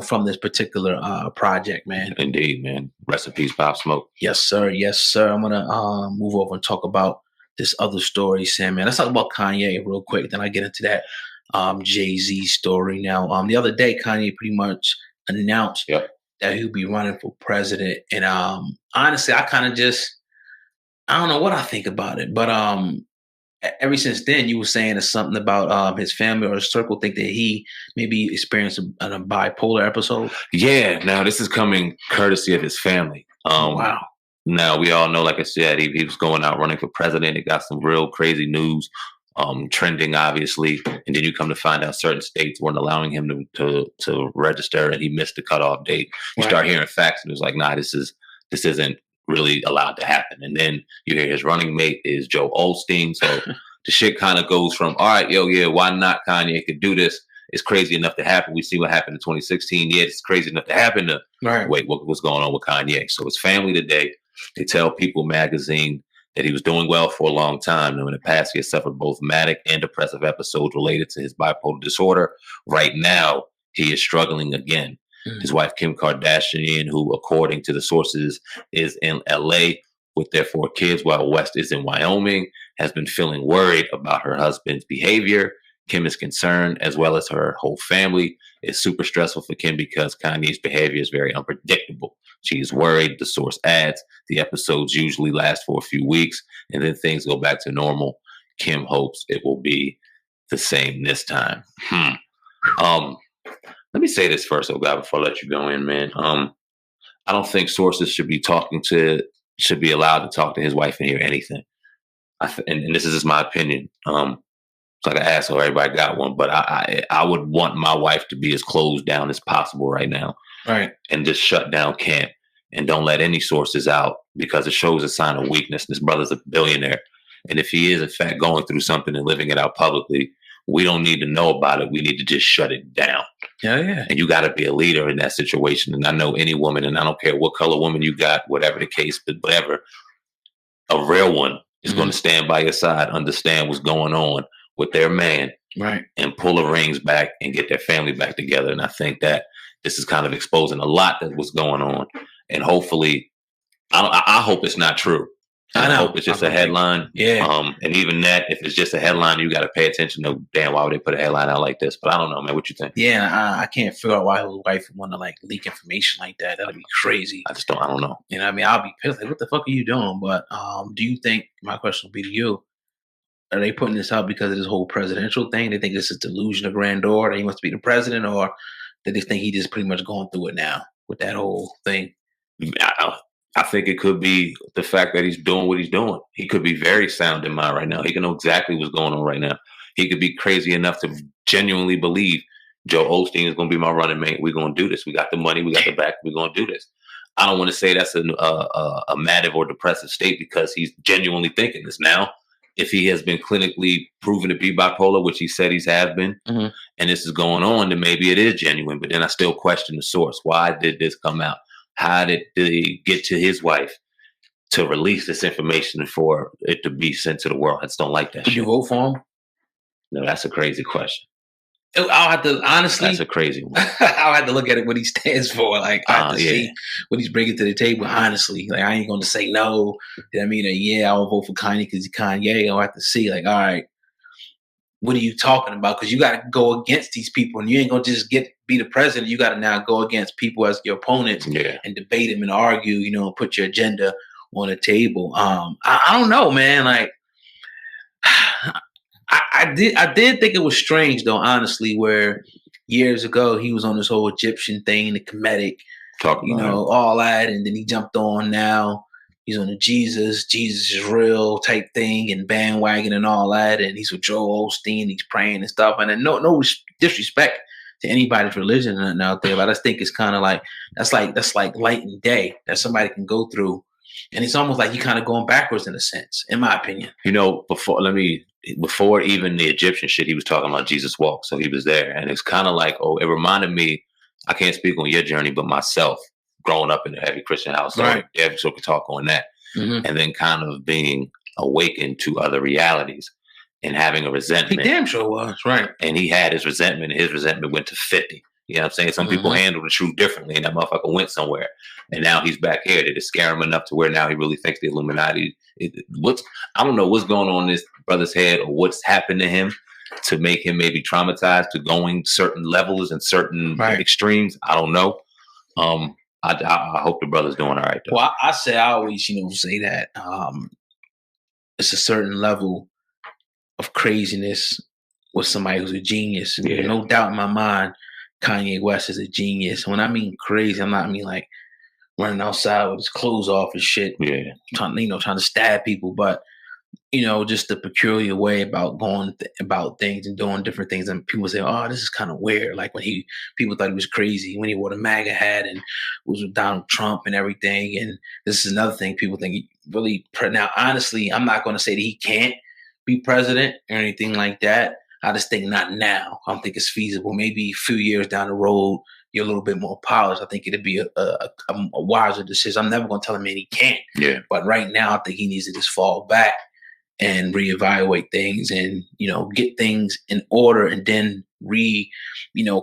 from this particular project, man. Indeed, man. Rest in peace, Pop Smoke. Yes, sir. Yes, sir. I'm gonna move over and talk about this other story, Sam. Man, let's talk about Kanye real quick. Then I get into that Jay-Z story. Now, the other day, Kanye pretty much announced Yep. that he'll be running for president, and honestly, I kind of just I don't know what I think about it, but ever since then, you were saying it's something about his family or his circle think that he maybe experienced a bipolar episode. Yeah. Now this is coming courtesy of his family. Wow. Now we all know, like I said, he was going out running for president. It got some real crazy news, trending obviously, and then you come to find out certain states weren't allowing him to register, and he missed the cutoff date. You start hearing facts, and it's like, nah, this isn't really allowed to happen. And then you hear his running mate is Joe Osteen. So the shit kind of goes from, all right, yeah, why not? Kanye could do this. It's crazy enough to happen. We see what happened in 2016. Yeah, it's crazy enough to happen to wait, what's going on with Kanye? So his family today, they tell People magazine that he was doing well for a long time. And in the past, he has suffered both manic and depressive episodes related to his bipolar disorder. Right now, he is struggling again. His wife, Kim Kardashian, who, according to the sources, is in LA with their 4 kids, while West is in Wyoming, has been feeling worried about her husband's behavior. Kim is concerned, as well as her whole family. It's super stressful for Kim because Kanye's behavior is very unpredictable. She is worried. The source adds, the episodes usually last for a few weeks, and then things go back to normal. Kim hopes it will be the same this time. Let me say this first, God, before I let you go in, man. I don't think sources should be allowed to talk to his wife and hear anything. And this is just my opinion. It's like an asshole. Everybody got one, but I would want my wife to be as closed down as possible right now, right? And just shut down camp and don't let any sources out, because it shows a sign of weakness. This brother's a billionaire, and if he is in fact going through something and living it out publicly, we don't need to know about it. We need to just shut it down. Yeah. And you got to be a leader in that situation. And I know any woman, and I don't care what color woman you got, whatever the case, but whatever, a real one is going to stand by your side, understand what's going on with their man, right, and pull the reins back and get their family back together. And I think that this is kind of exposing a lot that was going on. And hopefully, I hope it's not true. I hope it's just a headline. Yeah. And even that, if it's just a headline, you got to pay attention to, damn, why would they put a headline out like this? But I don't know, man. What you think? Yeah, I can't figure out why his wife would want to leak information like that. That'd be crazy. I don't know. You know what I mean? I'll be pissed. Like, what the fuck are you doing? But do you think, my question will be to you, are they putting this out because of this whole presidential thing? They think this is delusion of grandeur, that he wants to be the president, or they just think he just pretty much going through it now with that whole thing? I think it could be the fact that he's doing what he's doing. He could be very sound in mind right now. He can know exactly what's going on right now. He could be crazy enough to genuinely believe Joe Osteen is going to be my running mate. We're going to do this. We got the money. We got the back. We're going to do this. I don't want to say that's a manic or depressive state, because he's genuinely thinking this now. If he has been clinically proven to be bipolar, which he said he's have been, and this is going on, then maybe it is genuine. But then I still question the source. Why did this come out? How did he get to his wife to release this information for it to be sent to the world? I just don't like that. Did you vote for him? No, that's a crazy question. I'll have to, honestly. That's a crazy one. I'll have to look at what he stands for. Like, I have to see what he's bringing to the table, honestly. Like, I ain't going to say no. You know what I mean? I'll vote for Kanye because he's Kanye. I'll have to see, like, all right, what are you talking about? Because you got to go against these people, and you ain't going to just be the president. You got to now go against people as your opponents and debate them and argue, and put your agenda on the table. I don't know, man. Like, I did think it was strange, though, honestly, where years ago he was on this whole Egyptian thing, the Kemetic, all that, and then he jumped on now. He's on the Jesus is real type thing and bandwagon and all that, and he's with Joel Osteen, he's praying and stuff. And then no disrespect to anybody's religion or nothing out there, but I just think it's kind of like that's like light and day that somebody can go through, and it's almost like you're kind of going backwards in a sense, in my opinion. Before even the Egyptian shit, he was talking about Jesus walk, so he was there, and it's kind of like, it reminded me. I can't speak on your journey, but myself, growing up in a heavy Christian household, right. So we could talk on that, and then kind of being awakened to other realities and having a resentment. He damn sure was, right. And he had his resentment, and his resentment went to 50. You know what I'm saying? Some people handle the truth differently, and that motherfucker went somewhere. And now he's back here. Did it scare him enough to where now he really thinks the Illuminati? I don't know what's going on in this brother's head or what's happened to him to make him maybe traumatized to going certain levels and certain extremes. I don't know. I hope the brother's doing all right, though. Well, I always, say that it's a certain level of craziness with somebody who's a genius. Yeah. No doubt in my mind, Kanye West is a genius. When I mean crazy, I mean like running outside with his clothes off and shit. Yeah. Trying to stab people. But, just the peculiar way about going about things and doing different things. And people say, oh, this is kind of weird. Like when people thought he was crazy when he wore the MAGA hat and was with Donald Trump and everything. And this is another thing people think he really, now, honestly, I'm not going to say that he can't be president or anything like that. I just think not now. I don't think it's feasible. Maybe a few years down the road, you're a little bit more polished. I think it'd be a wiser decision. I'm never going to tell him that he can't. Yeah. But right now, I think he needs to just fall back and reevaluate things and, get things in order and then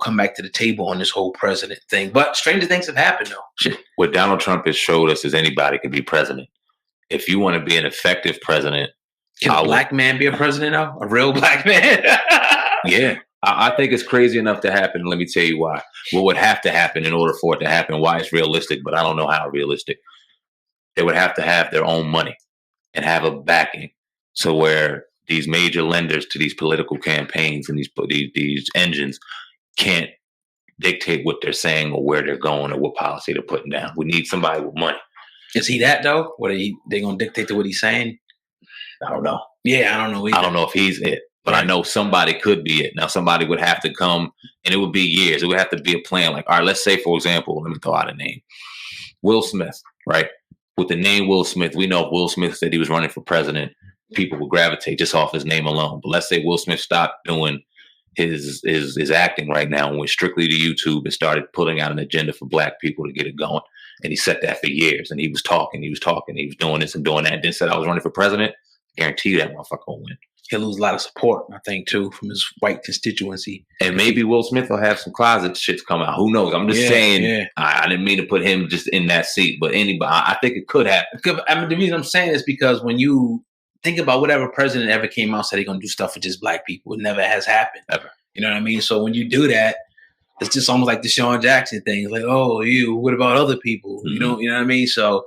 come back to the table on this whole president thing. But stranger things have happened, though. Shit. What Donald Trump has showed us is anybody can be president. If you want to be an effective president, can a black man be a president now? A real black man? Yeah. I think it's crazy enough to happen. Let me tell you why. What would have to happen in order for it to happen, why it's realistic, but I don't know how realistic. They would have to have their own money and have a backing. So where these major lenders to these political campaigns and these engines can't dictate what they're saying or where they're going or what policy they're putting down. We need somebody with money. Is he that, though? What are they going to dictate to what he's saying? I don't know. Yeah, I don't know either. I don't know if he's it, but I know somebody could be it. Now, somebody would have to come, and it would be years. It would have to be a plan. Like, all right, let's say, for example, let me throw out a name. Will Smith, right? With the name Will Smith, we know if Will Smith said he was running for president, people would gravitate just off his name alone. But let's say Will Smith stopped doing his acting right now and went strictly to YouTube and started putting out an agenda for black people to get it going. And he said that for years. And he was talking, he was doing this and doing that. And then said I was running for president. Guarantee you that motherfucker will win. He'll lose a lot of support, I think, too, from his white constituency. And maybe Will Smith will have some closet shits come out. Who knows? I'm just saying. Yeah. I didn't mean to put him just in that seat, but anybody, I think it could happen. I mean, the reason I'm saying is because when you think about whatever president ever came out and said they're going to do stuff for just black people, it never has happened. Ever. You know what I mean? So when you do that, it's just almost like the Sean Jackson thing. It's like, oh, what about other people? Mm-hmm. You know what I mean? So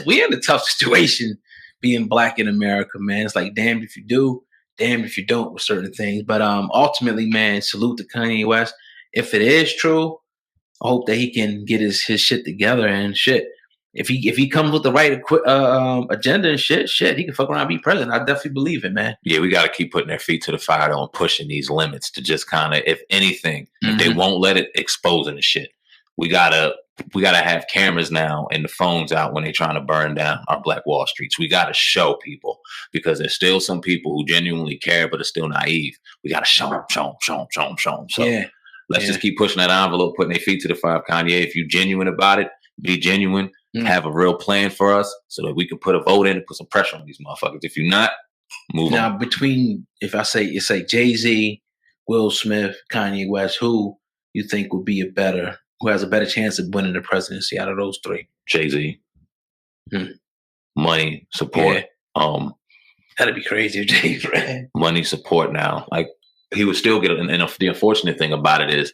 we're in a tough situation being black in America, man. It's like, damned if you do, damned if you don't with certain things. But ultimately, man, salute to Kanye West. If it is true, I hope that he can get his shit together and shit. If he comes with the right agenda and shit, he can fuck around and be president. I definitely believe it, man. Yeah, we got to keep putting their feet to the fire though and pushing these limits to just kind of, if anything, if they won't let it, exposing the shit. We gotta have cameras now and the phones out when they're trying to burn down our Black Wall Streets. We gotta show people because there's still some people who genuinely care but are still naive. We gotta show them. So let's just keep pushing that envelope, putting their feet to the fire. Kanye, if you're genuine about it, be genuine. Have a real plan for us so that we can put a vote in and put some pressure on these motherfuckers. If you're not, move on. Now, between, if I say, it's like Jay-Z, Will Smith, Kanye West, who you think would be who has a better chance of winning the presidency out of those three? Jay-Z. Money, support. Yeah. That'd be crazy if Jay-Z ran. Money, support now. Like, he would still get it. And the unfortunate thing about it is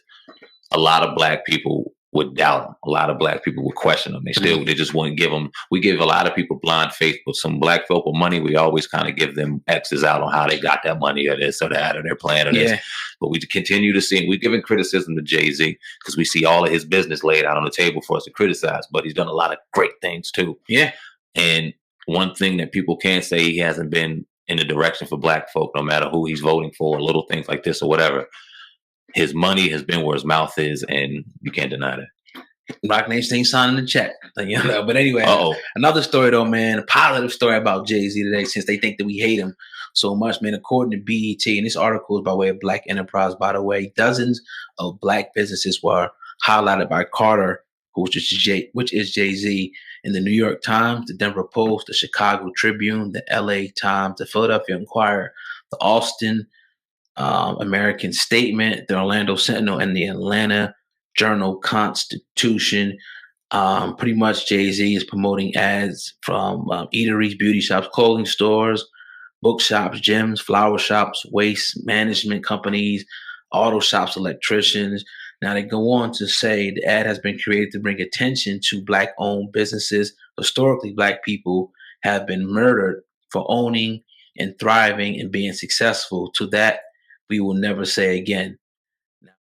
a lot of black people would doubt him. A lot of black people would question him. They just wouldn't give him. We give a lot of people blind faith, but some black folk with money, we always kind of give them X's out on how they got that money or this or that or their plan or this. But we continue to see, we're giving criticism to Jay-Z because we see all of his business laid out on the table for us to criticize, but he's done a lot of great things too. Yeah. And one thing that people can't say, he hasn't been in the direction for black folk, no matter who he's voting for, little things like this or whatever. His money has been where his mouth is, and you can't deny that. Rock Nation ain't signing the check. But anyway, another story though, man, a positive story about Jay-Z today, since they think that we hate him so much, man. According to BET, and this article is by way of Black Enterprise, by the way, dozens of black businesses were highlighted by Carter, which is Jay-Z, in the New York Times, the Denver Post, the Chicago Tribune, the LA Times, the Philadelphia Inquirer, the Austin American Statement, the Orlando Sentinel, and the Atlanta Journal Constitution. Pretty much Jay-Z is promoting ads from eateries, beauty shops, clothing stores, bookshops, gyms, flower shops, waste management companies, auto shops, electricians. Now they go on to say the ad has been created to bring attention to Black-owned businesses. Historically, Black people have been murdered for owning and thriving and being successful. To that, we will never say again.